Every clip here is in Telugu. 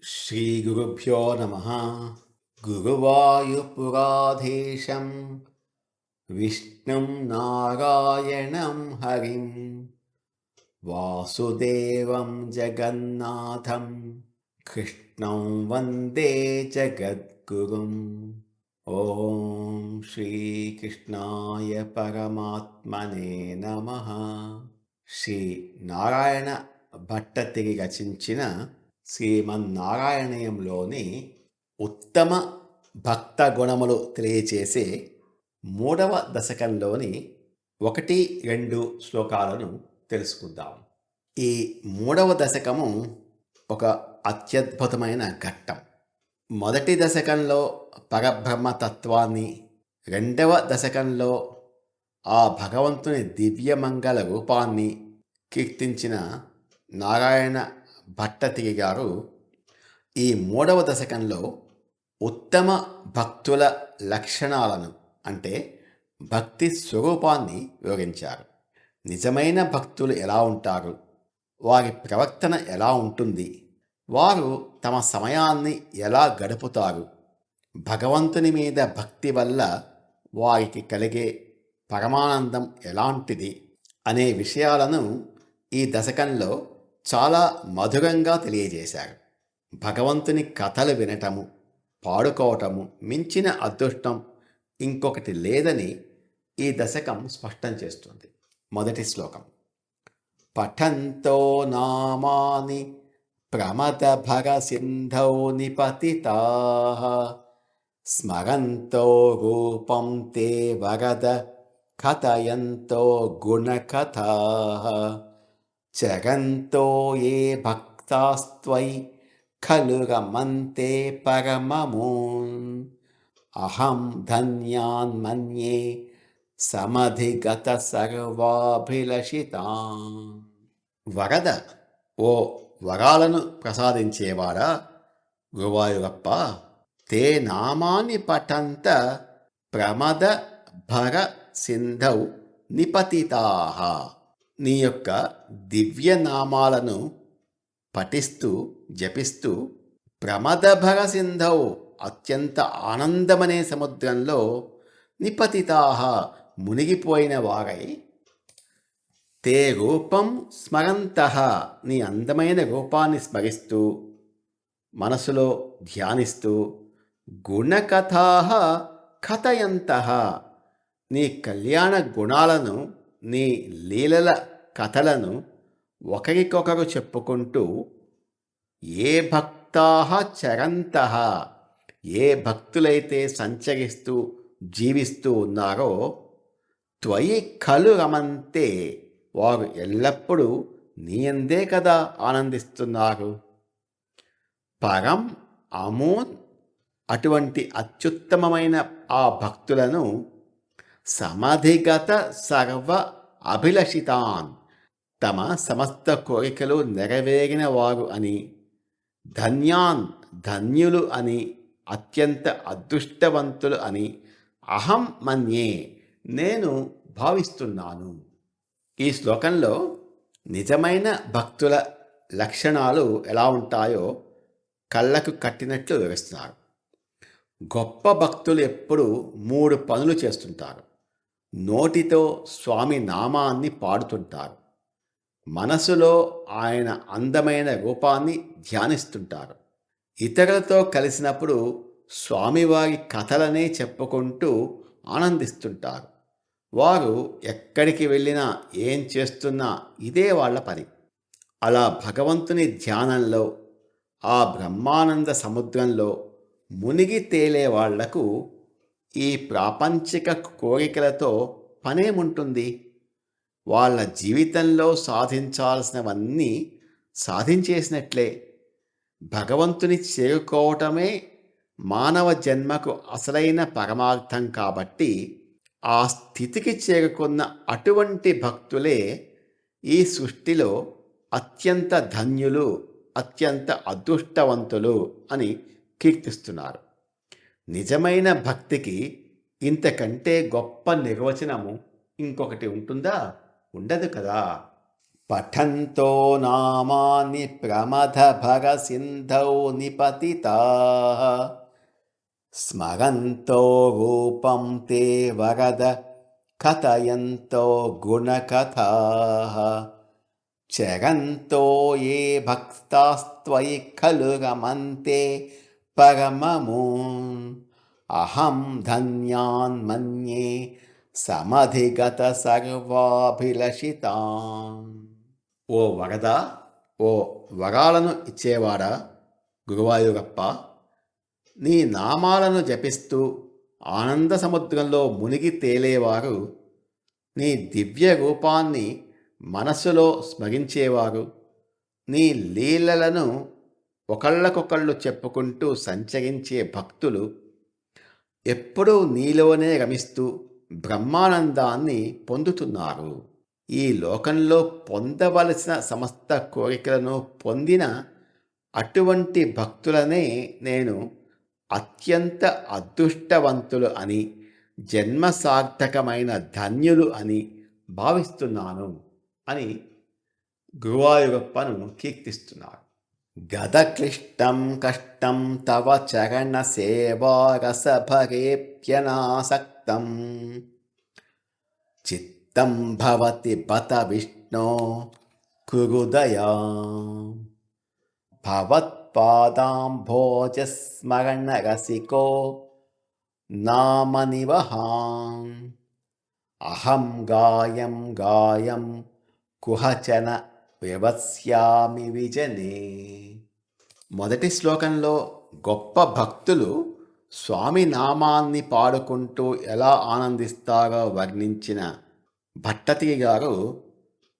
श्रीगुरुभ्यो नमः। गुरुवायुपुराधीशं विष्णुं नारायणं हरिं वासुदेवं जगन्नाथं कृष्णं वन्दे जगद्गुरुम्। ॐ श्रीकृष्णाय परमात्मने नमः। శ్రీ నారాయణ భట్టతిరి రచించిన శ్రీమన్నారాయణీయంలోని ఉత్తమ భక్త గుణములు తెలియచేసే 3వ దశకంలోని 1-2 శ్లోకాలను తెలుసుకుందాం. ఈ 3వ దశకము ఒక అత్యద్భుతమైన ఘట్టం. మొదటి దశకంలో పరబ్రహ్మతత్వాన్ని, 2వ దశకంలో ఆ భగవంతుని దివ్యమంగళ రూపాన్ని కీర్తించిన నారాయణ భట్టతిరి గారు ఈ 3వ దశకంలో ఉత్తమ భక్తుల లక్షణాలను, అంటే భక్తి స్వరూపాన్ని వివరించారు. నిజమైన భక్తులు ఎలా ఉంటారు, వారి ప్రవర్తన ఎలా ఉంటుంది, వారు తమ సమయాన్ని ఎలా గడుపుతారు, భగవంతుని మీద భక్తి వల్ల వారికి కలిగే పరమానందం ఎలాంటిది అనే విషయాలను ఈ దశకంలో చాలా మధురంగా తెలియజేశారు. భగవంతుని కథలు వినటము, పాడుకోవటము మించిన అదృష్టం ఇంకొకటి లేదని ఈ దశకం స్పష్టం చేస్తుంది. మొదటి శ్లోకం: పఠంతో నామాని ప్రమదభర సింధౌ నిపతితాః స్మరంతో రూపం తే వరద కథయంతో గుణకథాః చరంతో ఏ భక్తాస్త్వయి ఖలు రమంతే పరమమూన్ అహం ధన్యాన్ మన్యే సమధిగత సర్వాభిలషితాం. వరద, ఓ వరాలను ప్రసాదించేవాడా గురువాయూరప్ప, తే నామాని పఠంత ప్రమద భర సింధౌ నిపతితాః, నీ యొక్క దివ్య నామాలను పఠిస్తూ జపిస్తూ ప్రమదభర సింధౌ, అత్యంత ఆనందమనే సముద్రంలో నిపతితాః, మునిగిపోయిన వారై, తే రూపం స్మరంతః, నీ అందమైన రూపాన్ని స్మరిస్తూ మనసులో ధ్యానిస్తూ, గుణకథాః కథయంతః, నీ కళ్యాణ గుణాలను, నీ లీలల కథలను ఒకరికొకరు చెప్పుకుంటూ, ఏ భక్తాః చరంతః, ఏ భక్తులైతే సంచరిస్తూ జీవిస్తూ ఉన్నారో, త్వయి ఖలు రమంతే, వారు ఎల్లప్పుడూ నీయందే కదా ఆనందిస్తున్నారు. పరం అమూన్, అటువంటి అత్యుత్తమమైన ఆ భక్తులను సమధిగత సర్వ అభిలషితాన్, తమ సమస్త కోరికలు నెరవేరిన వారు అని, ధన్యాన్, ధన్యులు అని, అత్యంత అదృష్టవంతులు అని, అహం మన్యే, నేను భావిస్తున్నాను. ఈ శ్లోకంలో నిజమైన భక్తుల లక్షణాలు ఎలా ఉంటాయో కళ్ళకు కట్టినట్లు వివరిస్తున్నారు. గొప్ప భక్తులు ఎప్పుడూ 3 పనులు చేస్తుంటారు. నోటితో స్వామి నామాన్ని పాడుతుంటారు, మనసులో ఆయన అందమైన రూపాన్ని ధ్యానిస్తుంటారు, ఇతరులతో కలిసినప్పుడు స్వామివారి కథలనే చెప్పుకుంటూ ఆనందిస్తుంటారు. వారు ఎక్కడికి వెళ్ళినా ఏం చేస్తున్నా ఇదే వాళ్ళ పని. అలా భగవంతుని ధ్యానంలో, ఆ బ్రహ్మానంద సముద్రంలో మునిగి తేలే వాళ్లకు ఈ ప్రాపంచిక కోరికలతో పనేముంటుంది? వాళ్ళ జీవితంలో సాధించాల్సినవన్నీ సాధించేసినట్లే. భగవంతుని చేరుకోవటమే మానవ జన్మకు అసలైన పరమార్థం కాబట్టి ఆ స్థితికి చేరుకున్న అటువంటి భక్తులే ఈ సృష్టిలో అత్యంత ధన్యులు, అత్యంత అదృష్టవంతులు అని కీర్తిస్తున్నారు. నిజమైన భక్తికి ఇంతకంటే గొప్ప నిర్వచనము ఇంకొకటి ఉంటుందా? ఉండదు కదా. పఠంతో నామాని ప్రమథభగసింధౌ నిపతితాః స్మరంతో రూపం తే వరద కథయంతో గుణకథాః చరంతో ఏ భక్తాస్త్వయి ఖలు రమంతే పరమమూన్ అహం ధన్యాన్ మన్యే సమధిగత సర్వాభిలషితాన్. ఓ వరద, ఓ వరాలను ఇచ్చేవాడా గురువాయూరప్ప, నీ నామాలను జపిస్తూ ఆనంద సముద్రంలో మునిగి తేలేవారు, నీ దివ్య రూపాన్ని మనస్సులో స్మరించేవారు, నీ లీలలను ఒకళ్ళకొకళ్ళు చెప్పుకుంటూ సంచరించే భక్తులు ఎప్పుడూ నీలోనే రమిస్తూ బ్రహ్మానందాన్ని పొందుతున్నారు. ఈ లోకంలో పొందవలసిన సమస్త కోరికలను పొందిన అటువంటి భక్తులనే నేను అత్యంత అదృష్టవంతులు అని, జన్మ సార్థకమైన ధన్యులు అని భావిస్తున్నాను అని గురువాయూరప్పను కీర్తిస్తున్నారు. గదక్లిష్టం కష్టం తవ చరణ సేవారసభరేప్యనాసక్తం చిత్తం భవతి బత విష్ణో కురుదయా భవత్పాదాంభోజస్మరణ రసికో నామనివహాం అహం గాయం గాయం కుహచన వివస్యామి విజనే. మొదటి శ్లోకంలో గొప్ప భక్తులు స్వామి నామాన్ని పాడుకుంటూ ఎలా ఆనందిస్తారో వర్ణించిన భట్టతిరి గారు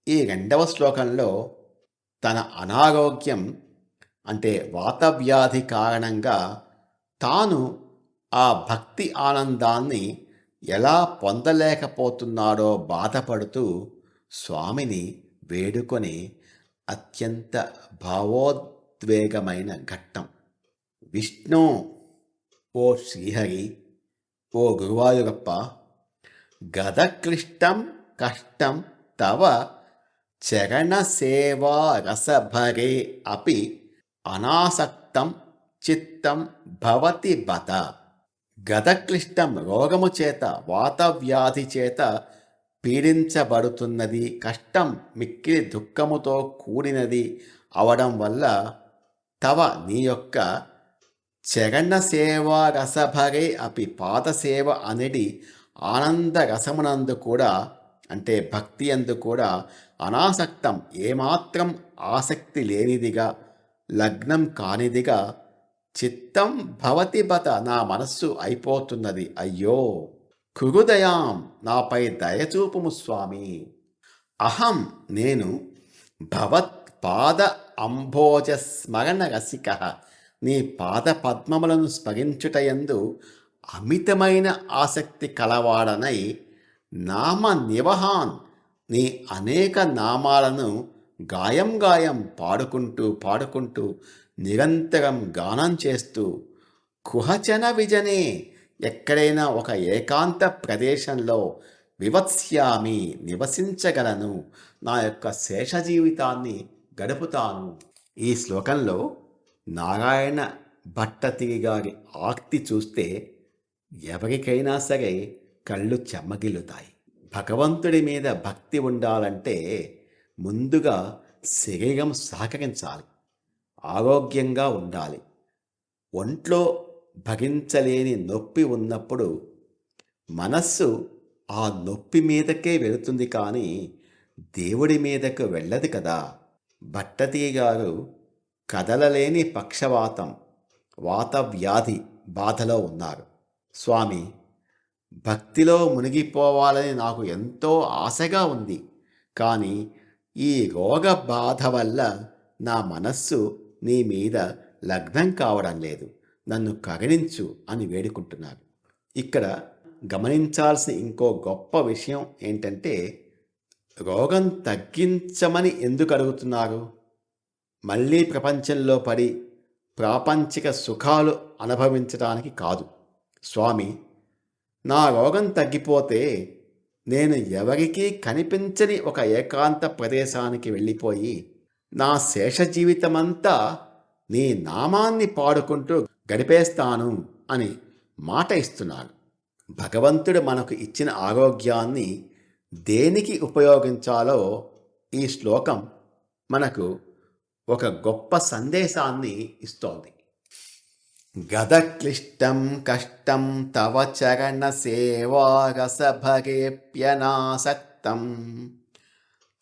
ఈ రెండవ శ్లోకంలో తన అనారోగ్యం అంటే వాతవ్యాధి కారణంగా తాను ఆ భక్తి ఆనందాన్ని ఎలా పొందలేకపోతున్నాడో బాధపడుతూ స్వామిని వేడుకొని అత్యంత భావోద్వేగమైన ఘట్టం. విష్ణు, ఓ శ్రీహరి, ఓ గురువాయూరప్ప, గదక్లిష్టం కష్టం తవ చరణ సేవా రసభరే అపి అనాసక్తం చిత్తం భవతి బత. గదక్లిష్టం రోగము చేత, వాతవ్యాధి చేత పీడించబడుతున్నది, కష్టం మిక్కిలి దుఃఖముతో కూడినది అవడం వల్ల తవ నీ యొక్క చరణ సేవా రసభరే అపి పాదసేవ అనేది ఆనంద రసమునందు కూడా అంటే భక్తి అందు కూడా అనాసక్తం ఏమాత్రం ఆసక్తి లేనిదిగా లగ్నం కానిదిగా చిత్తం భవతి బత నా మనస్సు అయిపోతున్నది. అయ్యో కురుదయాం నాపై దయచూపుము స్వామి. అహం నేను భవత్ పాద అంభోజ స్మరణ రసిక నీ పాద పద్మములను స్మరించుటయందు అమితమైన ఆసక్తి కలవాడనై నామ నివహాన్ నీ అనేక నామాలను గాయం గాయం పాడుకుంటూ నిరంతరం గానం చేస్తూ కుహచన విజనే ఎక్కడైనా ఒక ఏకాంత ప్రదేశంలో వివత్స్యామి నివసించగలను, నా యొక్క శేష జీవితాన్ని గడుపుతాను. ఈ శ్లోకంలో నారాయణ భట్టతిరి గారి ఆర్తి చూస్తే ఎవరికైనా సరే కళ్ళు చెమ్మగిల్లుతాయి. భగవంతుడి మీద భక్తి ఉండాలంటే ముందుగా శరీరం సహకరించాలి, ఆరోగ్యంగా ఉండాలి. ఒంట్లో భరించలేని నొప్పి ఉన్నప్పుడు మనస్సు ఆ నొప్పి మీదకే వెళుతుంది, కానీ దేవుడి మీదకు వెళ్ళదు కదా. భట్టతిరి గారు కదలలేని పక్షవాతం, వాతవ్యాధి బాధలో ఉన్నారు. స్వామి, భక్తిలో మునిగిపోవాలని నాకు ఎంతో ఆశగా ఉంది, కానీ ఈ రోగ బాధ వల్ల నా మనస్సు నీ మీద లగ్నం కావడం లేదు, నన్ను కరుణించు అని వేడుకుంటున్నారు. ఇక్కడ గమనించాల్సిన ఇంకో గొప్ప విషయం ఏంటంటే, రోగం తగ్గించమని ఎందుకు అడుగుతున్నారు? మళ్ళీ ప్రపంచంలో పడి ప్రాపంచిక సుఖాలు అనుభవించడానికి కాదు. స్వామి, నా రోగం తగ్గిపోతే నేను ఎవరికీ కనిపించని ఒక ఏకాంత ప్రదేశానికి వెళ్ళిపోయి నా శేష జీవితమంతా నీ నామాన్ని పాడుకుంటూ గడిపేస్తాను అని మాట ఇస్తున్నాడు. భగవంతుడు మనకు ఇచ్చిన ఆరోగ్యాన్ని దేనికి ఉపయోగించాలో ఈ శ్లోకం మనకు ఒక గొప్ప సందేశాన్ని ఇస్తోంది. గదక్లిష్టం కష్టం తవ చరణ సేవారసభగేప్యనాసక్తం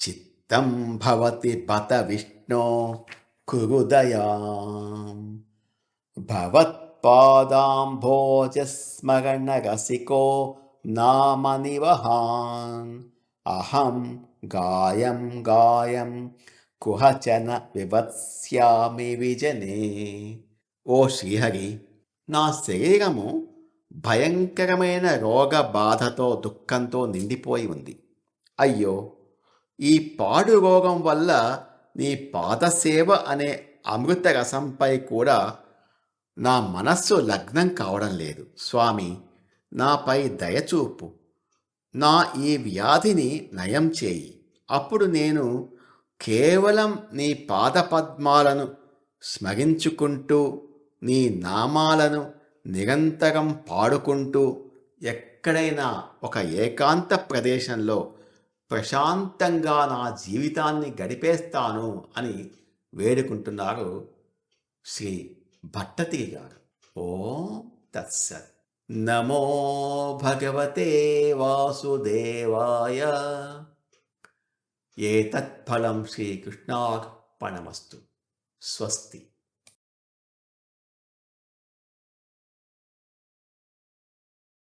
చిత్తం భవతి బత విష్ణో కురు దయాం భవత్పాదాంభోజస్మరణ రసికో నామ నివహాన్ అహం గాయం గాయం కుహచన వివత్స్యామి విజనే. ఓ శ్రీహరి, నా శరీరము భయంకరమైన రోగ బాధతో దుఃఖంతో నిండిపోయి ఉంది. అయ్యో, ఈ పాడు రోగం వల్ల నీ పాదసేవ అనే అమృత రసంపై కూడా నా మనస్సు లగ్నం కావడం లేదు. స్వామి, నాపై దయచూపు, నా ఈ వ్యాధిని నయం చేయి. అప్పుడు నేను కేవలం నీ పాదపద్మాలను స్మరించుకుంటూ నీ నామాలను నిరంతరం పాడుకుంటూ ఎక్కడైనా ఒక ఏకాంత ప్రదేశంలో ప్రశాంతంగా నా జీవితాన్ని గడిపేస్తాను అని వేడుకుంటున్నారు శ్రీ భట్టతిరి గారు. ఓం తత్సత్. నమో భగవతే వాసుదేవాయ. ఏతత్ఫలం శ్రీకృష్ణార్పణమస్తు. స్వస్తి.